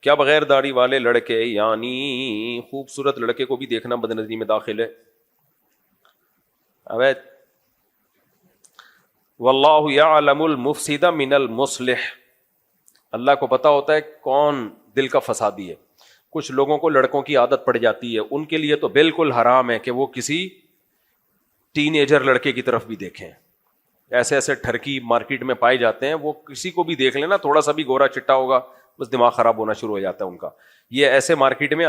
کیا بغیر داڑھی والے لڑکے یعنی خوبصورت لڑکے کو بھی دیکھنا بدنظری میں داخل ہے؟ ابے واللہ یعلم المفسد من المصلح، اللہ کو پتا ہوتا ہے کون دل کا فسادی ہے. کچھ لوگوں کو لڑکوں کی عادت پڑ جاتی ہے، ان کے لیے تو بالکل حرام ہے کہ وہ کسی ٹین ایجر لڑکے کی طرف بھی دیکھیں. ایسے ایسے ٹھرکی مارکیٹ میں پائے جاتے ہیں، وہ کسی کو بھی دیکھ لینا تھوڑا سا بھی گورا چٹا ہوگا بس دماغ خراب ہونا شروع ہو جاتا ہے ان کا. یہ ایسے مارکیٹ میں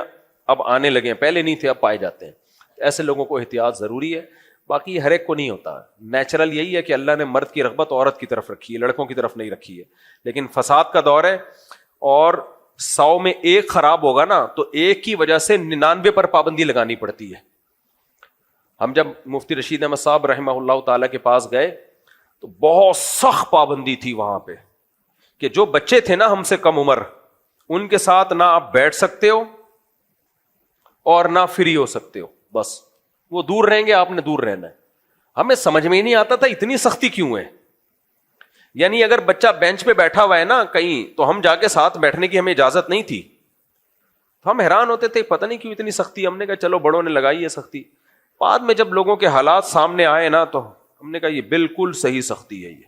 اب آنے لگے ہیں، پہلے نہیں تھے اب پائے جاتے ہیں. ایسے لوگوں کو احتیاط ضروری ہے. باقی ہر ایک کو نہیں ہوتا، نیچرل یہی ہے کہ اللہ نے مرد کی رغبت عورت کی طرف رکھی ہے، لڑکوں کی طرف نہیں رکھی ہے. لیکن فساد کا دور ہے اور 100 میں ایک خراب ہوگا نا تو ایک کی وجہ سے 99 پر پابندی لگانی پڑتی ہے. ہم جب مفتی رشید احمد صاحب رحمہ اللہ تعالیٰ کے پاس گئے تو بہت سخت پابندی تھی وہاں پہ کہ جو بچے تھے نا ہم سے کم عمر، ان کے ساتھ نہ آپ بیٹھ سکتے ہو اور نہ فری ہو سکتے ہو، بس وہ دور رہیں گے، آپ نے دور رہنا ہے. ہمیں سمجھ میں ہی نہیں آتا تھا اتنی سختی کیوں ہے. یعنی اگر بچہ بینچ پہ بیٹھا ہوا ہے نا کہیں تو ہم جا کے ساتھ بیٹھنے کی ہمیں اجازت نہیں تھی. ہم حیران ہوتے تھے پتہ نہیں کیوں اتنی سختی. ہم نے کہا چلو بڑوں نے لگائی ہے سختی. بعد میں جب لوگوں کے حالات سامنے آئے نا تو ہم نے کہا یہ بالکل صحیح سختی ہے یہ.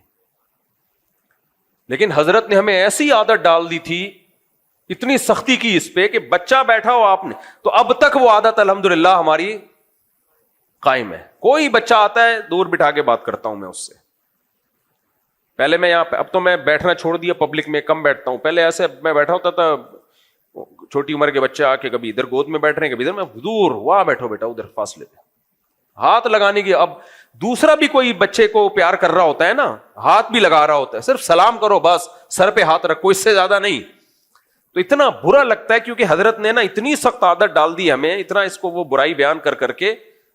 لیکن حضرت نے ہمیں ایسی عادت ڈال دی تھی، اتنی سختی کی اس پہ کہ بچہ بیٹھا ہو آپ نے تو اب تک وہ عادت الحمدللہ ہماری قائم ہے. کوئی بچہ آتا ہے دور بٹھا کے بات کرتا ہوں میں اس سے. پہلے میں یہاں پہ، اب تو میں بیٹھنا چھوڑ دیا، پبلک میں کم بیٹھتا ہوں. پہلے ایسے میں بیٹھا ہوتا تھا، چھوٹی عمر کے بچے آ کے کبھی ادھر گود میں بیٹھ رہے ہیں کبھی ادھر، میں دور وہاں بیٹھو بیٹا ادھر فاصلے پہ ہاتھ لگانے کی. اب دوسرا بھی کوئی بچے کو پیار کر رہا ہوتا ہے نا، ہاتھ بھی لگا رہا ہوتا ہے، صرف سلام کرو بس، سر پہ ہاتھ رکھو، اس سے زیادہ نہیں. تو اتنا برا لگتا ہے کیونکہ حضرت نے نا اتنی سخت عادت ڈال دی ہمیں، اتنا اس کو وہ برائی بیان کر کر کے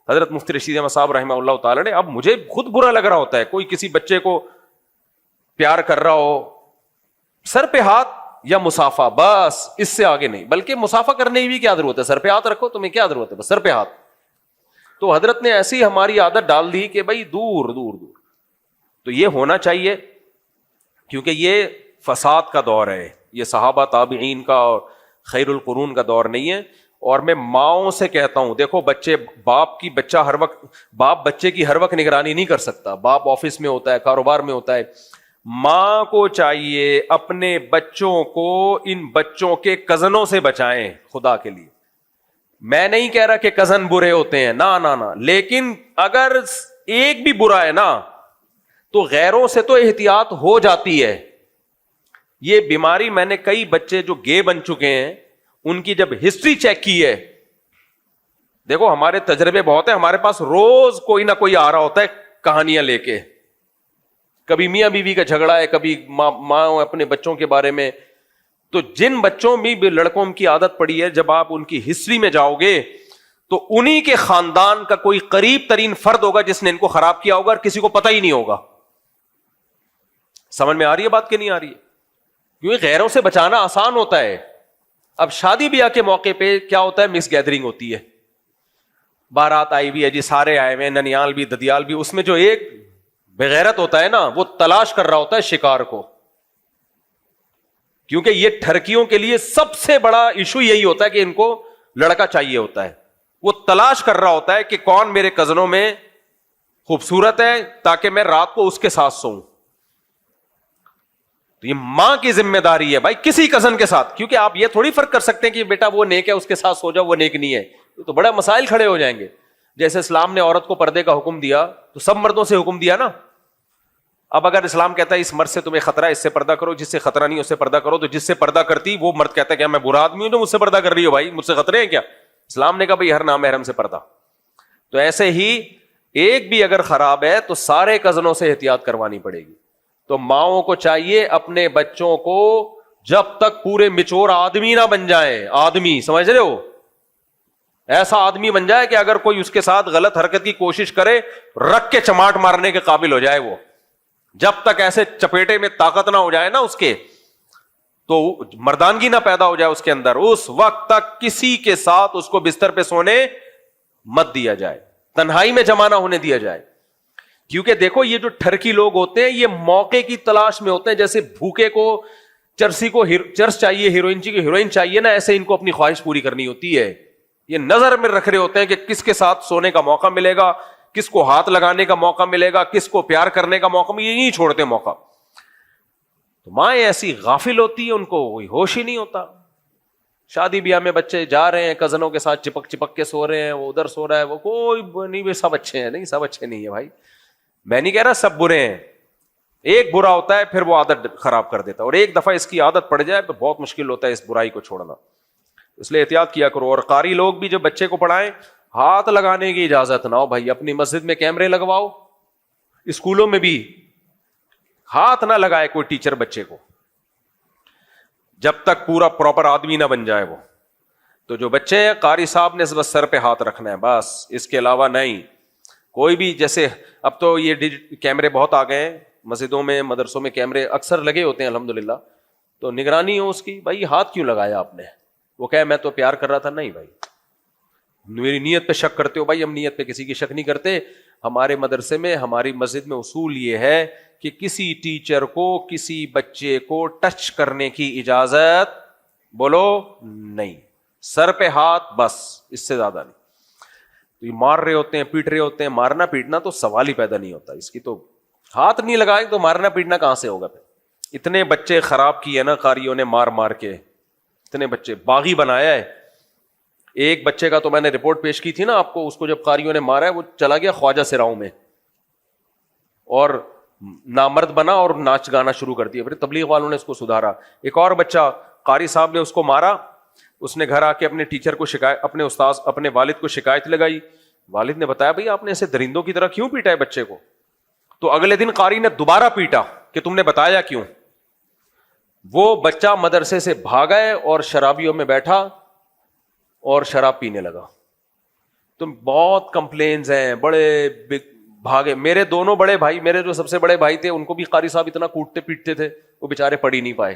حضرت مفتی رشید احمد صاحب رحمہ اللہ تعالی نے. اب مجھے خود برا لگ رہا ہوتا ہے کوئی کسی بچے کو پیار کر رہا ہو، سر پہ ہاتھ یا مسافہ، بس اس سے آگے نہیں. بلکہ مسافہ کرنے کی بھی کیا ضرورت ہے، سر پہ ہاتھ رکھو، تمہیں کیا ضرورت ہے، بس سر پہ ہاتھ. تو حضرت نے ایسی ہماری عادت ڈال دی کہ بھائی دور دور دور. تو یہ ہونا چاہیے کیونکہ یہ فساد کا دور ہے، یہ صحابہ تابعین کا اور خیر القرون کا دور نہیں ہے. اور میں ماؤں سے کہتا ہوں دیکھو بچے، باپ بچے کی ہر وقت نگرانی نہیں کر سکتا. باپ آفس میں ہوتا ہے، کاروبار میں ہوتا ہے. ماں کو چاہیے اپنے بچوں کو ان بچوں کے کزنوں سے بچائیں خدا کے لیے. میں نہیں کہہ رہا کہ کزن برے ہوتے ہیں، نہ، لیکن اگر ایک بھی برا ہے نا تو غیروں سے تو احتیاط ہو جاتی ہے. یہ بیماری میں نے کئی بچے جو گے بن چکے ہیں ان کی جب ہسٹری چیک کی ہے، دیکھو ہمارے تجربے بہت ہیں، ہمارے پاس روز کوئی نہ کوئی آ رہا ہوتا ہے کہانیاں لے کے. کبھی میاں بیوی کا جھگڑا ہے، کبھی ماں اپنے بچوں کے بارے میں. تو جن بچوں میں بھی لڑکوں کی عادت پڑی ہے، جب آپ ان کی ہسٹری میں جاؤ گے تو انہی کے خاندان کا کوئی قریب ترین فرد ہوگا جس نے ان کو خراب کیا ہوگا اور کسی کو پتہ ہی نہیں ہوگا. سمجھ میں آ رہی ہے بات کہ نہیں آ رہی ہے؟ کیونکہ غیروں سے بچانا آسان ہوتا ہے. اب شادی بیاہ کے موقع پہ کیا ہوتا ہے، مکس گیدرنگ ہوتی ہے، بارات آئی بھی ہے جی، سارے آئے ہوئے، ننیال بھی ددیال بھی. اس میں جو ایک بغیرت ہوتا ہے نا وہ تلاش کر رہا ہوتا ہے شکار کو. کیونکہ یہ ٹھرکیوں کے لیے سب سے بڑا ایشو یہی ہوتا ہے کہ ان کو لڑکا چاہیے ہوتا ہے. وہ تلاش کر رہا ہوتا ہے کہ کون میرے کزنوں میں خوبصورت ہے تاکہ میں رات کو اس کے ساتھ سوؤں. تو یہ ماں کی ذمہ داری ہے بھائی کسی کزن کے ساتھ. کیونکہ آپ یہ تھوڑی فرق کر سکتے ہیں کہ بیٹا وہ نیک ہے اس کے ساتھ سو جاؤ، وہ نیک نہیں ہے. تو بڑے مسائل کھڑے ہو جائیں گے. جیسے اسلام نے عورت کو پردے کا حکم دیا تو سب مردوں سے حکم دیا نا. اب اگر اسلام کہتا ہے اس مرد سے تمہیں خطرہ ہے اس سے پردہ کرو، جس سے خطرہ نہیں اس سے پردہ کرو، تو جس سے پردہ کرتی وہ مرد کہتا ہے کہ میں برا آدمی ہوں جو مجھ سے پردہ کر رہی ہو، بھائی مجھ سے خطرے ہیں کیا؟ اسلام نے کہا بھائی ہر نامحرم سے پردہ. تو ایسے ہی ایک بھی اگر خراب ہے تو سارے کزنوں سے احتیاط کروانی پڑے گی. تو ماؤں کو چاہیے اپنے بچوں کو جب تک پورے میچور آدمی نہ بن جائیں، آدمی سمجھ رہے ہو، ایسا آدمی بن جائے کہ اگر کوئی اس کے ساتھ غلط حرکت کی کوشش کرے رکھ کے چماٹ مارنے کے قابل ہو جائے. وہ جب تک ایسے چپیٹے میں طاقت نہ ہو جائے نا اس کے، تو مردانگی نہ پیدا ہو جائے اس کے اندر، اس وقت تک کسی کے ساتھ اس کو بستر پہ سونے مت دیا جائے، تنہائی میں جمع نہ ہونے دیا جائے. کیونکہ دیکھو یہ جو ٹھرکی لوگ ہوتے ہیں یہ موقع کی تلاش میں ہوتے ہیں. جیسے بھوکے کو چرسی کو چرس چاہیے, ہیروئن کی ہیروئن چاہیے نا, ایسے ان کو اپنی خواہش پوری کرنی ہوتی ہے. یہ نظر میں رکھ رہے ہوتے ہیں کہ کس کے ساتھ سونے کا موقع ملے گا, کس کو ہاتھ لگانے کا موقع ملے گا, کس کو پیار کرنے کا موقع ملے گا, یہ نہیں چھوڑتے موقع. تو مائیں ایسی غافل ہوتی ہے, ان کو کوئی ہوش ہی نہیں ہوتا. شادی بیاہ میں بچے جا رہے ہیں, کزنوں کے ساتھ چپک چپک کے سو رہے ہیں, وہ ادھر سو رہا ہے, وہ کوئی نہیں, سب اچھے ہیں. نہیں, سب اچھے نہیں ہے بھائی, میں نہیں کہہ رہا سب برے ہیں. ایک برا ہوتا ہے پھر وہ عادت خراب کر دیتا ہے, اور ایک دفعہ اس کی عادت پڑ جائے تو بہت مشکل ہوتا ہے اس برائی کو چھوڑنا. اس لیے احتیاط کیا کرو. اور قاری لوگ بھی جو بچے کو پڑھائیں, ہاتھ لگانے کی اجازت نہ ہو بھائی. اپنی مسجد میں کیمرے لگواؤ, اسکولوں میں بھی ہاتھ نہ لگائے کوئی ٹیچر بچے کو جب تک پورا پراپر آدمی نہ بن جائے وہ. تو جو بچے ہیں, قاری صاحب نے بس سر پہ ہاتھ رکھنا ہے بس, اس کے علاوہ نہیں. کوئی بھی, جیسے اب تو یہ کیمرے بہت آ گئے ہیں مسجدوں میں, مدرسوں میں کیمرے اکثر لگے ہوتے ہیں الحمدللہ, تو نگرانی ہو اس کی. بھائی ہاتھ کیوں لگایا آپ نے؟ وہ کہے میں تو پیار کر رہا تھا. نہیں بھائی, میری نیت پہ شک کرتے ہو. بھائی ہم نیت پہ کسی کی شک نہیں کرتے. ہمارے مدرسے میں, ہماری مسجد میں اصول یہ ہے کہ کسی ٹیچر کو کسی بچے کو ٹچ کرنے کی اجازت بولو نہیں. سر پہ ہاتھ بس, اس سے زیادہ نہیں. تو یہ مار رہے ہوتے ہیں, پیٹ رہے ہوتے ہیں. مارنا پیٹنا تو سوال ہی پیدا نہیں ہوتا اس کی. تو ہاتھ نہیں لگائے تو مارنا پیٹنا کہاں سے ہوگا پھر؟ اتنے بچے خراب کیے نا قاریوں نے مار مار کے, اتنے بچے باغی بنایا ہے. ایک بچے کا تو میں نے رپورٹ پیش کی تھی نا آپ کو, اس کو جب قاریوں نے مارا ہے وہ چلا گیا خواجہ سراؤں میں اور نامرد بنا اور ناچ گانا شروع کر دیا. پھر تبلیغ والوں نے اس کو سدھارا. ایک اور بچہ, قاری صاحب نے اس کو مارا, اس نے گھر آ کے اپنے ٹیچر کو شکایت, اپنے استاذ, اپنے والد کو شکایت لگائی. والد نے بتایا بھائی آپ نے ایسے درندوں کی طرح کیوں پیٹا ہے بچے کو؟ تو اگلے دن قاری نے دوبارہ پیٹا کہ تم نے بتایا کیوں. وہ بچہ مدرسے سے بھاگا ہے اور شرابیوں میں بیٹھا اور شراب پینے لگا. تو بہت کمپلینز ہیں, بڑے بھاگے. میرے دونوں بڑے بھائی, میرے جو سب سے بڑے بھائی تھے, ان کو بھی قاری صاحب اتنا کوٹتے پیٹتے تھے, وہ بےچارے پڑھ ہی نہیں پائے.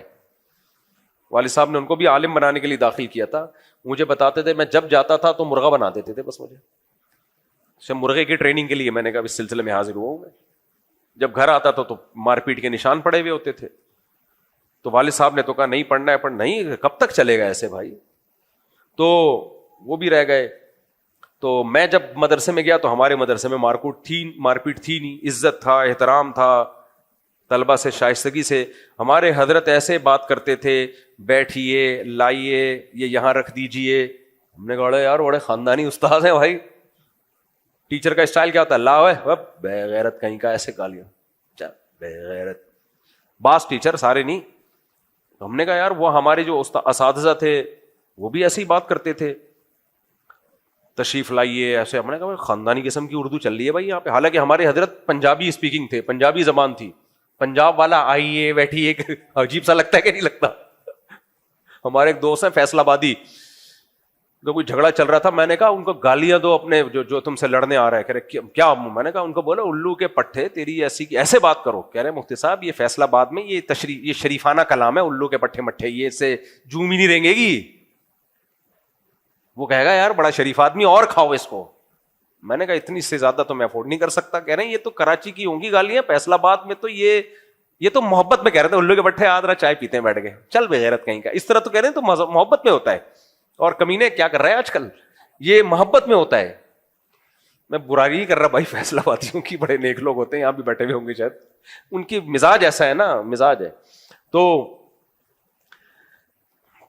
والد صاحب نے ان کو بھی عالم بنانے کے لیے داخل کیا تھا. مجھے بتاتے تھے, میں جب جاتا تھا تو مرغا بنا دیتے تھے بس مجھے, مرغے کی ٹریننگ کے لیے. میں نے کہا اس سلسلے میں حاضر ہوا ہوں میں. جب گھر آتا تھا تو مار پیٹ کے نشان پڑے ہوئے ہوتے تھے. تو والد صاحب نے تو کہا نہیں پڑھنا ہے, نہیں کب تک چلے گا ایسے بھائی. تو وہ بھی رہ گئے. تو میں جب مدرسے میں گیا تو ہمارے مدرسے میں مار پیٹ تھی نہیں, عزت تھا, احترام تھا, طلبہ سے شائستگی سے. ہمارے حضرت ایسے بات کرتے تھے, بیٹھیے, لائیے, یہ یہاں رکھ دیجئے. ہم نے کہا یار بڑے خاندانی استاد ہیں بھائی. ٹیچر کا اسٹائل کیا ہوتا ہے؟ لا ہے بے غیرت کہیں کا, ایسے گالیاں, بے غیرت. بعض ٹیچر, سارے نہیں. ہم نے کہا یار وہ ہمارے جو اساتذہ تھے وہ بھی ایسی بات کرتے تھے, تشریف لائیے ایسے. ہم نے کہا خاندانی قسم کی اردو چل رہی ہے بھائی یہاں پہ. حالانکہ ہمارے حضرت پنجابی اسپیکنگ تھے, پنجابی زبان تھی. پنجاب والا آئیے بیٹھیے, عجیب سا لگتا ہے کہ نہیں لگتا؟ ہمارے ایک دوست ہیں فیصل آبادی, تو کوئی جھگڑا چل رہا تھا, میں نے کہا ان کو گالیاں دو اپنے جو تم سے لڑنے آ رہا ہے. کہہ رہے کیا؟ میں نے کہا ان کو بولا الو کے پٹھے تیری ایسے بات کرو. کہہ رہے مفتی صاحب یہ فیصل آباد میں یہ شریفانہ کلام ہے, الو کے پٹھے مٹھے, یہ سے جوم ہی نہیں رہیں گے گی. وہ کہے گا یار بڑا شریف آدمی, اور کھاؤ اس کو. میں نے کہا اتنی سے زیادہ تو میں افورڈ نہیں کر سکتا. کہہ رہے ہیں یہ تو کراچی کی ہوں گی گالیاں, فیصل آباد میں تو یہ تو محبت میں کہہ رہے تھے, الو کے پٹھے آدھا چائے پیتے ہیں بیٹھ کے, چل بے غیرت کہیں کا. اس طرح تو کہہ رہے ہیں تو محبت میں ہوتا ہے. اور کمینے کیا کر رہے ہیں آج کل, یہ محبت میں ہوتا ہے. میں برائی نہیں کر رہا بھائی, فیصلہ آبادیوں کی بڑے نیک لوگ ہوتے ہیں, یہاں بھی بیٹھے ہوئے ہوں گے شاید, ان کی مزاج ایسا ہے نا, مزاج ہے.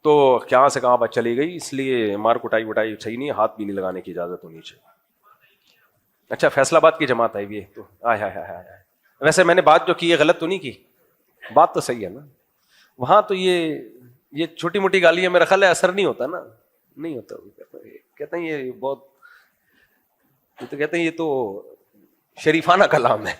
تو کہاں سے کہاں بات چلی گئی. اس لیے مار کٹائی وٹائی صحیح نہیں, ہاتھ بھی نہیں لگانے کی اجازت ہونی چاہیے. اچھا فیصل آباد کی جماعت ہے یہ تو, ویسے میں نے بات جو کی ہے غلط تو نہیں کی, بات تو صحیح ہے نا. وہاں تو یہ چھوٹی موٹی گالیاں میرا خیال ہے اثر نہیں ہوتا نا, نہیں ہوتا. کہتے ہیں یہ بہت, تو کہتے ہیں یہ تو شریفانہ کلام ہے.